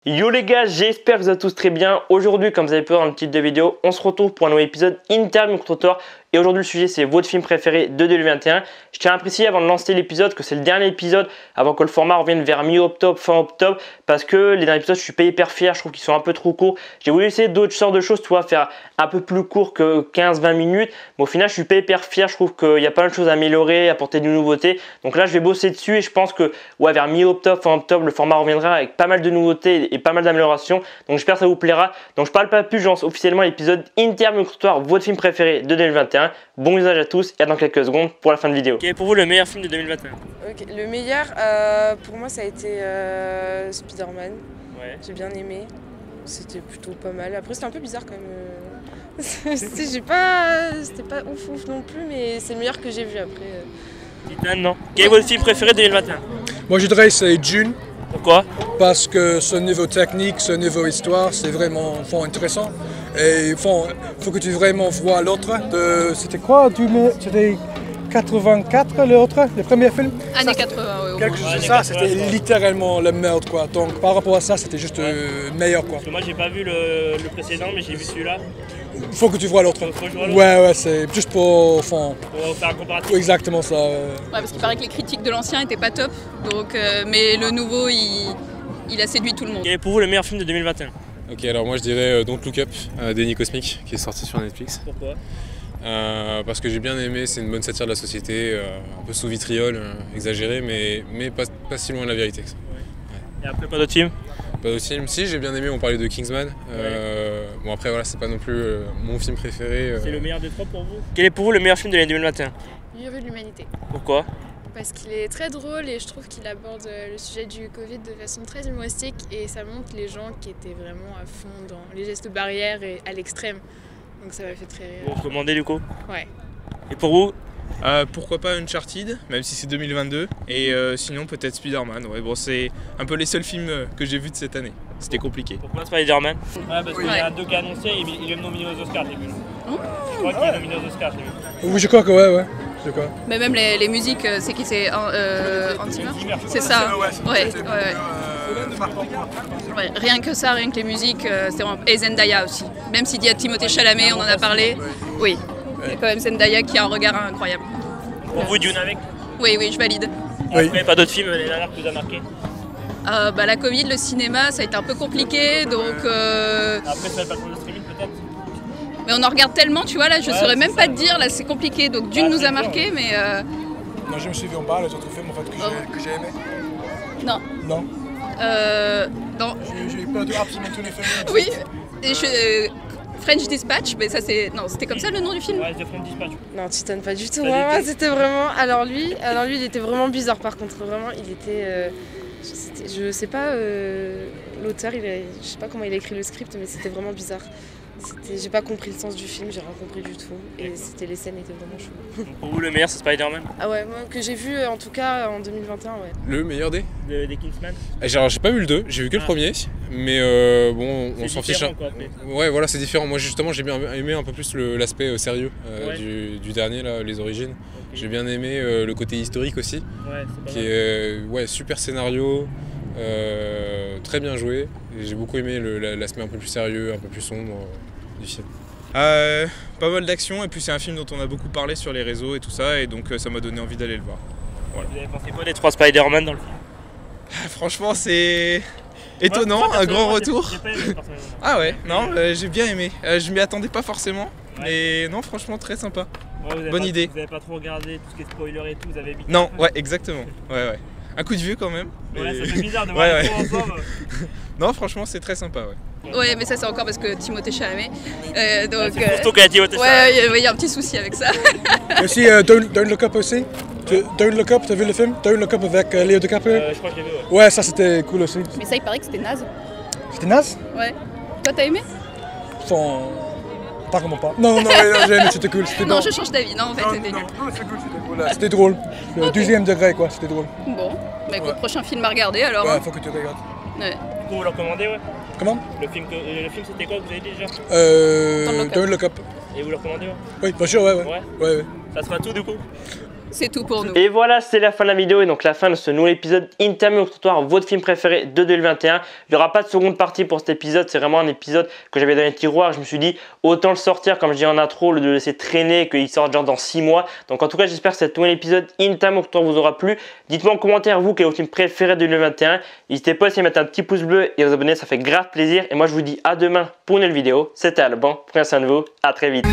Yo les gars, j'espère que vous allez tous très bien. Aujourd'hui, comme vous avez pu voir dans le titre de vidéo, on se retrouve pour un nouvel épisode Interview Micro-Trottoir. Et aujourd'hui, le sujet, c'est votre film préféré de 2021. Je tiens à préciser avant de lancer l'épisode que c'est le dernier épisode avant que le format revienne vers mi-octobre, fin octobre. Parce que les derniers épisodes, je suis pas hyper fier, je trouve qu'ils sont un peu trop courts. J'ai voulu essayer d'autres sortes de choses, tu vois, faire un peu plus court que 15-20 minutes. Mais au final, je suis pas hyper fier, je trouve qu'il y a pas mal de choses à améliorer, apporter de nouveautés. Donc là, je vais bosser dessus et je pense que vers mi-octobre, fin octobre, le format reviendra avec pas mal de nouveautés et pas mal d'améliorations. Donc j'espère que ça vous plaira. Donc je parle pas plus, je lance officiellement l'épisode Interview Micro-Trottoir, votre film préféré de 2021. Bon usage à tous et à dans quelques secondes pour la fin de vidéo. Quel est pour vous le meilleur film de 2021? Okay, le meilleur, pour moi, ça a été Spider-Man. Ouais. J'ai bien aimé. C'était plutôt pas mal. Après, c'était un peu bizarre quand même. C'était pas ouf non plus, mais c'est le meilleur que j'ai vu après. Titan, non. Quel est votre film préféré de 2021? Moi, je dirais c'est Dune. Pourquoi? Parce que ce niveau technique, ce niveau histoire, c'est vraiment intéressant. Et il faut que tu vraiment vois l'autre. C'était quoi? C'était 84 le premier film? Années 80, oui. Ça, c'était littéralement le meurtre, quoi. Donc par rapport à ça, c'était juste meilleur, quoi. Parce que moi, j'ai pas vu le précédent, mais j'ai vu celui-là. Il faut que tu vois l'autre. Ouais, c'est juste pour faire un comparatif. Exactement ça. Ouais, parce qu'il paraît que les critiques de l'ancien étaient pas top. Donc, mais le nouveau, il a séduit tout le monde. Quel est pour vous le meilleur film de 2021? Ok, alors moi je dirais Don't Look Up, Déni Cosmique, qui est sorti sur Netflix. Pourquoi? Parce que j'ai bien aimé, c'est une bonne satire de la société, un peu sous vitriol, exagéré, mais pas si loin de la vérité que ça. Ouais. Et après, pas d'autres films? Pas d'autres films. Si, j'ai bien aimé, on parlait de Kingsman. Bon après voilà, c'est pas non plus mon film préféré. C'est le meilleur des trois pour vous? Quel est pour vous le meilleur film de l'année 2021? L'Union de l'humanité. Pourquoi? Parce qu'il est très drôle et je trouve qu'il aborde le sujet du Covid de façon très humoristique et ça montre les gens qui étaient vraiment à fond dans les gestes barrières et à l'extrême. Donc ça m'a fait très rire. Vous recommandez du coup? Ouais. Et pour vous? Pourquoi pas Uncharted, même si c'est 2022, et sinon peut-être Spider-Man. Ouais, bon, c'est un peu les seuls films que j'ai vus de cette année. C'était compliqué. Pourquoi Spider-Man? Ouais, parce qu'il y a deux qui a annoncé et il est nominé aux Oscars, j'ai vu. Je crois qu'il est nominé aux Oscars, j'ai vu. Oui, je crois que ouais. Mais même les musiques, c'est qui? C'est Hans Zimmer? C'est ça. Ouais. Rien que ça, rien que les musiques, c'est vraiment... Et Zendaya aussi. Même s'il y a Timothée Chalamet, on en a parlé. Oui. Il y a quand même Zendaya qui a un regard incroyable. Pour vous, Dune avec? Oui, je valide. Après, pas d'autres films l'année dernière qui vous a marqué? La Covid, le cinéma, ça a été un peu compliqué, donc... Après, c'est la plateforme de streaming peut-être? Mais on en regarde tellement, tu vois, là, je saurais même pas te dire, là, c'est compliqué. Donc Dune nous a marqué, mais... Moi, je me souviens pas les autres films en fait, que j'ai aimé. Non. Non. Non. J'ai eu peur de absolument tous les films. Oui. Et French Dispatch, mais ça c'est... Non, c'était comme ça le nom du film? Ouais, c'était French Dispatch. Non, Titan, pas du tout. Vraiment, c'était vraiment... Alors lui, il était vraiment bizarre par contre. Vraiment, il était... Je sais pas, l'auteur, je sais pas comment il a écrit le script, mais c'était vraiment bizarre. J'ai pas compris le sens du film, j'ai rien compris du tout. Et les scènes étaient vraiment chouettes. Pour vous, le meilleur, c'est Spider-Man? Ah ouais, moi que j'ai vu en tout cas en 2021, ouais. Le meilleur des Kingsman? Alors j'ai pas vu le 2, j'ai vu que le premier, mais bon, on s'en fiche. Ouais, voilà, c'est différent. Moi justement, j'ai bien aimé un peu plus l'aspect sérieux du dernier, là, les origines. Okay. J'ai bien aimé le côté historique aussi, qui est super scénario, très bien joué. J'ai beaucoup aimé l'aspect un peu plus sérieux, un peu plus sombre du film. Pas mal d'action, et puis c'est un film dont on a beaucoup parlé sur les réseaux et tout ça, et donc ça m'a donné envie d'aller le voir. Voilà. Vous avez pensé quoi des 3 Spider-Man dans le film? Franchement, c'est étonnant, un grand retour. Ah ouais, non, j'ai bien aimé. Je m'y attendais pas forcément, mais non, franchement, très sympa. Bonne idée. Vous avez pas trop regardé tout ce qui est spoiler et tout, vous avez évité? Non, ouais, exactement. Ouais. Un coup de vieux quand même. Ouais, ça fait bizarre de voir les trois ensemble. Non, franchement, c'est très sympa, Ouais, mais ça c'est encore parce que Timothée Chalamet. Donc, c'est surtout qu'il y a Timothée Chalamet. Ouais, il y a un petit souci avec ça. Et aussi Don't Look Up aussi. Don't Look Up, t'as vu le film? Don't Look Up avec Léo DiCaprio? Je crois que je l'ai vu, ouais, ça c'était cool aussi. Mais ça, il paraît que c'était naze. C'était naze? Ouais. Toi, t'as aimé? Pas vraiment pas. Non, j'ai aimé, c'était cool. Non, je change d'avis, non, en fait, c'était nul. Non, c'était cool. C'était drôle. Le deuxième degré, quoi, c'était drôle. Bon, bah écoute, prochain film à regarder alors. Ouais, faut que tu regardes. Ouais. Du coup, vous le recommandez, ouais? Comment? Le film c'était quoi que vous avez dit déjà? Don't Look Up. Et vous le recommandez, ouais? Oui, bien sûr, ouais. Ça sera tout du coup? C'est tout pour nous. Et voilà, c'est la fin de la vidéo et donc la fin de ce nouvel épisode Interview au trottoir, votre film préféré de 2021. Il n'y aura pas de seconde partie pour cet épisode, c'est vraiment un épisode que j'avais dans les tiroirs. Je me suis dit autant le sortir comme je dis en intro, le de laisser traîner et qu'il sorte genre dans 6 mois. Donc en tout cas, j'espère que cet nouvel épisode Interview au trottoir vous aura plu. Dites-moi en commentaire vous quel est votre film préféré de 2021. N'hésitez pas aussi à mettre un petit pouce bleu et à vous abonner, ça fait grave plaisir. Et moi je vous dis à demain pour une nouvelle vidéo. C'était Alban, prenez soin de vous, à très vite.